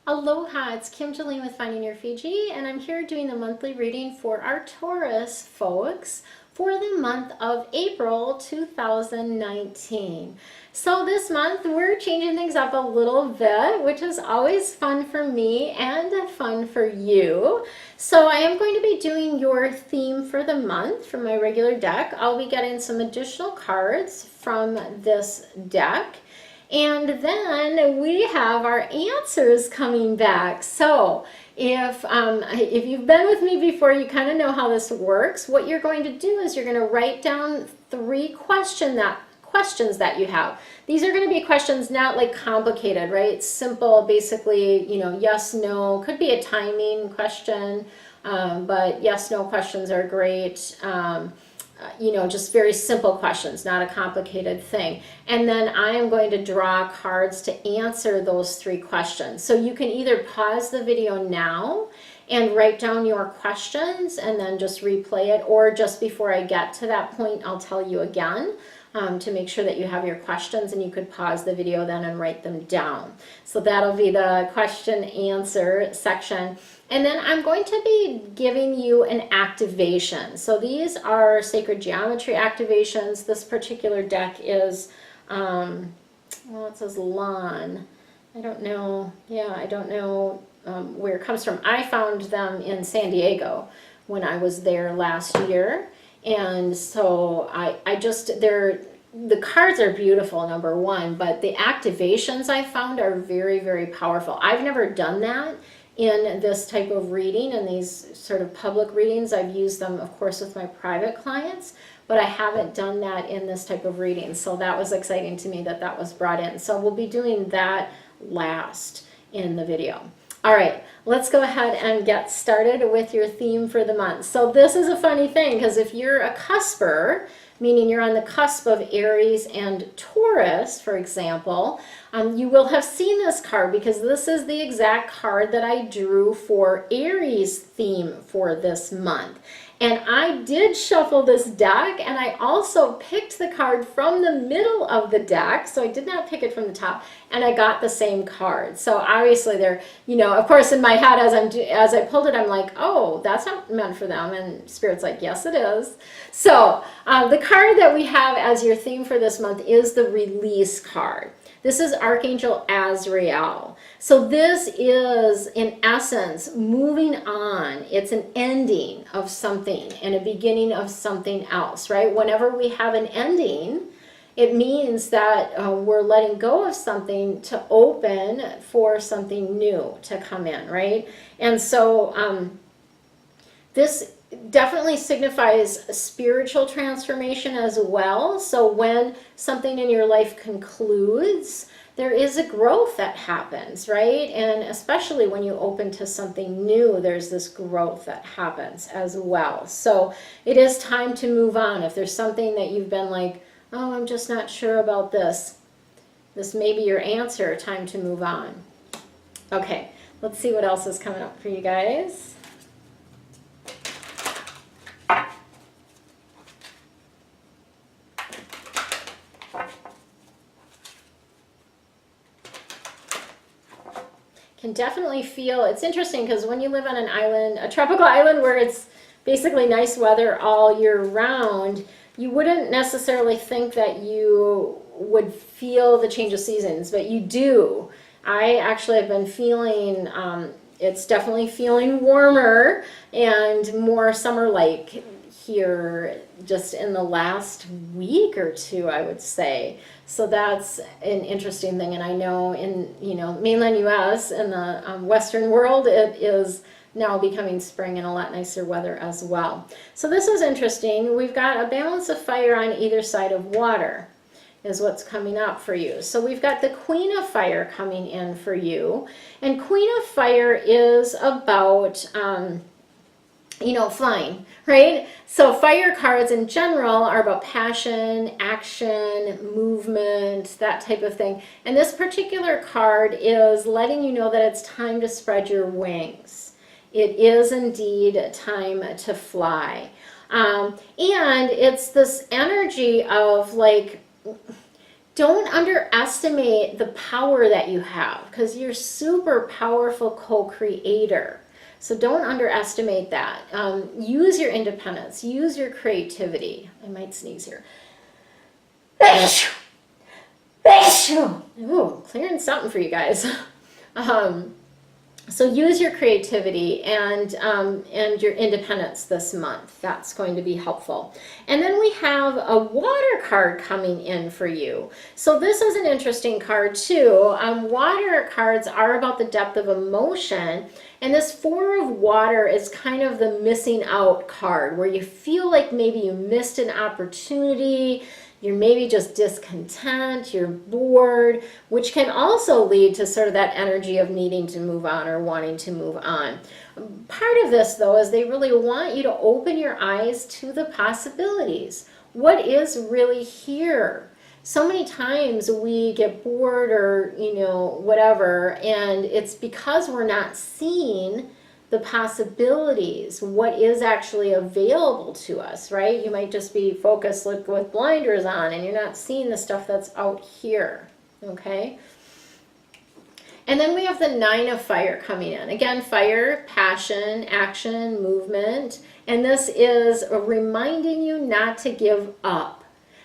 Aloha, it's Kim Jolene with Finding Your Fiji, and I'm here doing the monthly reading for our Taurus folks for the month of April 2019. So this month we're changing things up a little bit, which is always fun for me and fun for you. So I am going to be doing your theme for the month from my regular deck. I'll be getting some additional cards from this deck. And then we have our answers coming back. So if you've been with me before, you kind of know how this works. What you're going to do is you're going to write down three questions that you have. These are going to be questions not like complicated, right? Simple, basically, yes, no. Could be a timing question, but yes, no questions are great. Just very simple questions, not a complicated thing. And then I am going to draw cards to answer those three questions. So you can either pause the video now and write down your questions and then just replay it, or just before I get to that point, I'll tell you again to make sure that you have your questions, and you could pause the video then and write them down. So that'll be the question answer section. And then I'm going to be giving you an activation. So these are sacred geometry activations. This particular deck is, well, it says lawn. I don't know. Yeah, I don't know where it comes from. I found them in San Diego when I was there last year. And so the cards are beautiful, number one, but the activations I found are very, very powerful. I've never done that in this type of reading, in these sort of public readings. I've used them, of course, with my private clients, but I haven't done that in this type of reading. So that was exciting to me that was brought in. So we'll be doing that last in the video. All right, let's go ahead and get started with your theme for the month. So this is a funny thing, because if you're a cusper, meaning you're on the cusp of Aries and Taurus, for example, you will have seen this card, because this is the exact card that I drew for Aries theme for this month. And I did shuffle this deck, and I also picked the card from the middle of the deck, so I did not pick it from the top, and I got the same card. So obviously they're, of course in my head as I pulled it, I'm like, oh, that's not meant for them, and Spirit's like, yes it is. So the card that we have as your theme for this month is the Release card. This is Archangel Azrael. So this is, in essence, moving on. It's an ending of something and a beginning of something else, right? Whenever we have an ending, it means that we're letting go of something to open for something new to come in, right? And so this definitely signifies spiritual transformation as well. So when something in your life concludes, there is a growth that happens, right? And especially when you open to something new, there's this growth that happens as well. So it is time to move on. If there's something that you've been like, oh, I'm just not sure about this, this may be your answer, time to move on. Okay, let's see what else is coming up for you guys. Can definitely feel, it's interesting because when you live on an island, a tropical island where it's basically nice weather all year round, you wouldn't necessarily think that you would feel the change of seasons, but you do. I actually have been feeling, it's definitely feeling warmer and more summer-like here just in the last week or two, I would say. So that's an interesting thing. And I know in mainland US and the Western world, it is now becoming spring and a lot nicer weather as well. So this is interesting. We've got a balance of fire on either side of water is what's coming up for you. So we've got the Queen of Fire coming in for you. And Queen of Fire is about flying, right? So fire cards in general are about passion, action, movement, that type of thing. And this particular card is letting you know that it's time to spread your wings. It is indeed time to fly. And it's this energy of like Don't underestimate the power that you have, because you're super powerful co-creator. So don't underestimate that. Use your independence. Use your creativity. I might sneeze here. Ooh, clearing something for you guys. So use your creativity and your independence this month. That's going to be helpful. And then we have a water card coming in for you. So this is an interesting card too. Water cards are about the depth of emotion. And this Four of Water is kind of the missing out card, where you feel like maybe you missed an opportunity. You're maybe just discontent, you're bored, which can also lead to sort of that energy of needing to move on or wanting to move on. Part of this, though, is they really want you to open your eyes to the possibilities. What is really here? So many times we get bored or, whatever, and it's because we're not seeing the possibilities, what is actually available to us, right? You might just be focused with blinders on and you're not seeing the stuff that's out here, okay? And then we have the Nine of Fire coming in. Again, fire, passion, action, movement, and this is reminding you not to give up.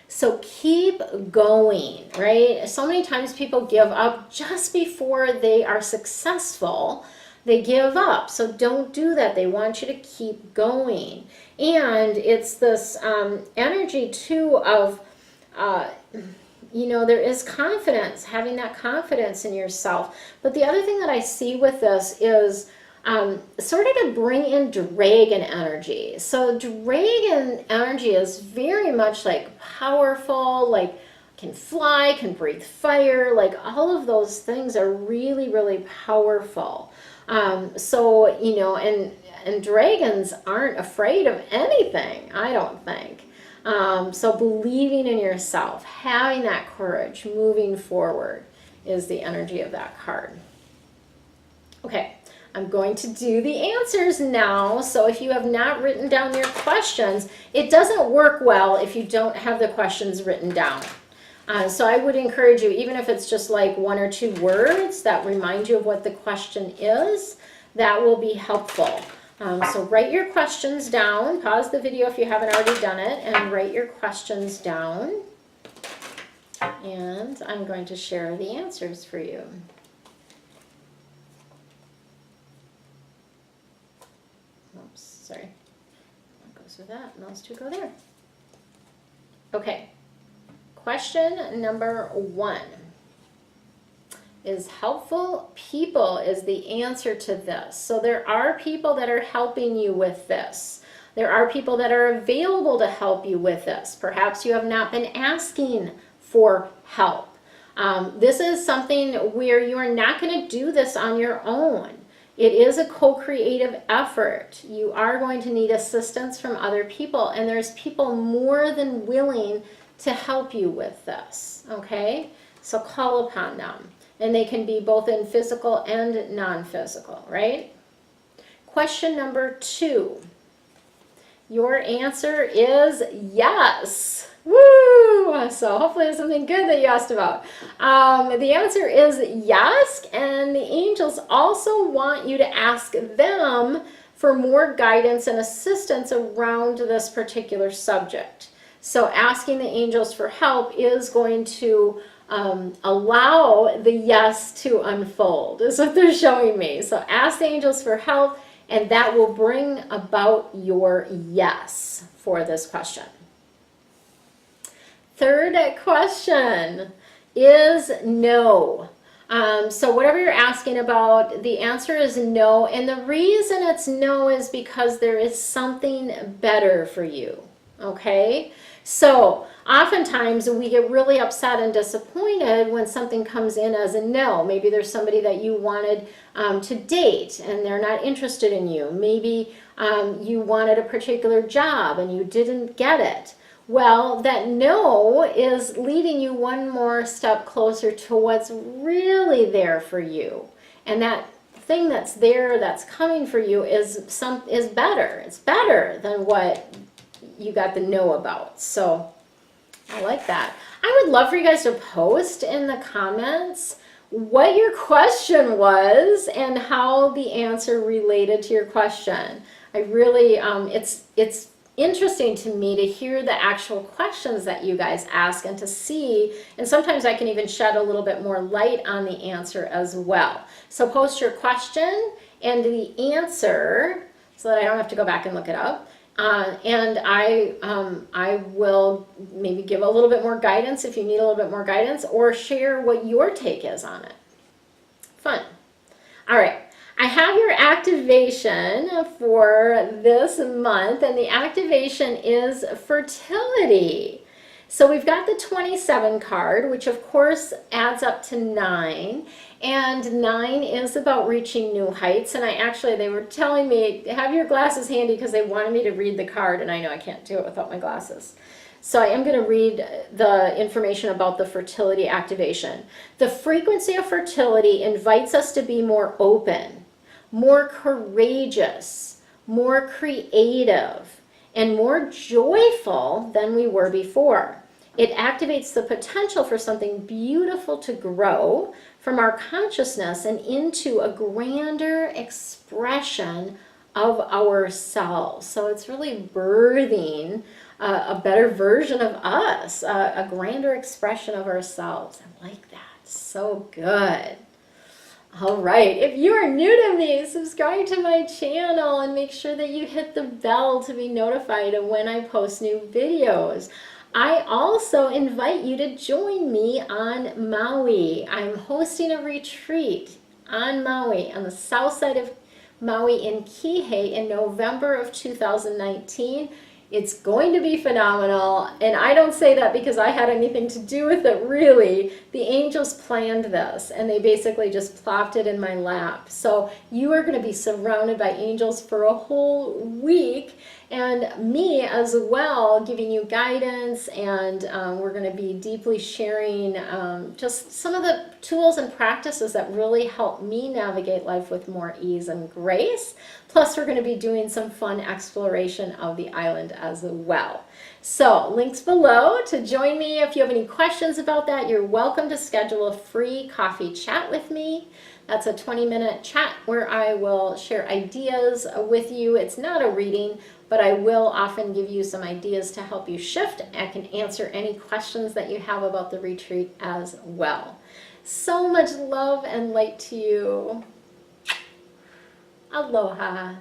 So keep going, right? So many times people give up just before they are successful. They give up. So don't do that. They want you to keep going. And it's this energy too of, there is confidence, having that confidence in yourself. But the other thing that I see with this is sort of to bring in dragon energy. So dragon energy is very much like powerful, like can fly, can breathe fire, like all of those things are really, really powerful. And dragons aren't afraid of anything, I don't think. So believing in yourself, having that courage, moving forward is the energy of that card. Okay, I'm going to do the answers now. So if you have not written down your questions, it doesn't work well if you don't have the questions written down. So I would encourage you, even if it's just like one or two words that remind you of what the question is, that will be helpful. So write your questions down. Pause the video if you haven't already done it, and write your questions down. And I'm going to share the answers for you. Oops, sorry. That goes with that, and those two go there. Okay. Question number 1. Is helpful people is the answer to this. So there are people that are helping you with this. There are people that are available to help you with this. Perhaps you have not been asking for help. This is something where you are not going to do this on your own. It is a co-creative effort. You are going to need assistance from other people, and there's people more than willing to help you with this, okay? So call upon them. And they can be both in physical and non-physical, right? Question number 2. Your answer is yes. Woo! So hopefully there's something good that you asked about. The answer is yes, and the angels also want you to ask them for more guidance and assistance around this particular subject. So asking the angels for help is going to allow the yes to unfold, is what they're showing me. So ask the angels for help, and that will bring about your yes for this question. Third question is no. So whatever you're asking about, the answer is no. And the reason it's no is because there is something better for you. Okay? So oftentimes we get really upset and disappointed when something comes in as a no. Maybe there's somebody that you wanted to date and they're not interested in you. Maybe you wanted a particular job and you didn't get it. Well, that no is leading you one more step closer to what's really there for you. And that thing that's there, that's coming for you is better. It's better than what you got the no about. So I like that. I would love for you guys to post in the comments what your question was and how the answer related to your question. I really, it's interesting to me to hear the actual questions that you guys ask and to see, and sometimes I can even shed a little bit more light on the answer as well. So post your question and the answer so that I don't have to go back and look it up. And I will maybe give a little bit more guidance if you need a little bit more guidance, or share what your take is on it. Fun. All right. I have your activation for this month, and the activation is fertility. So we've got the 27 card, which of course adds up to 9. And 9 is about reaching new heights. And they were telling me, have your glasses handy, because they wanted me to read the card. And I know I can't do it without my glasses. So I am going to read the information about the fertility activation. The frequency of fertility invites us to be more open, more courageous, more creative, and more joyful than we were before. It activates the potential for something beautiful to grow from our consciousness and into a grander expression of ourselves. So it's really birthing a better version of us, a grander expression of ourselves. I like that. So good. All right, if you are new to me, subscribe to my channel and make sure that you hit the bell to be notified of when I post new videos. I also invite you to join me on Maui. I'm hosting a retreat on Maui, on the south side of Maui in Kihei in November of 2019. It's going to be phenomenal, and I don't say that because I had anything to do with it, really. The angels planned this, and they basically just plopped it in my lap. So you are going to be surrounded by angels for a whole week, and me as well, giving you guidance, and we're going to be deeply sharing just some of the tools and practices that really help me navigate life with more ease and grace. Plus, we're going to be doing some fun exploration of the island as well. So, links below to join me. If you have any questions about that, you're welcome to schedule a free coffee chat with me. That's a 20-minute chat where I will share ideas with you. It's not a reading, but I will often give you some ideas to help you shift. I can answer any questions that you have about the retreat as well. So much love and light to you. Aloha.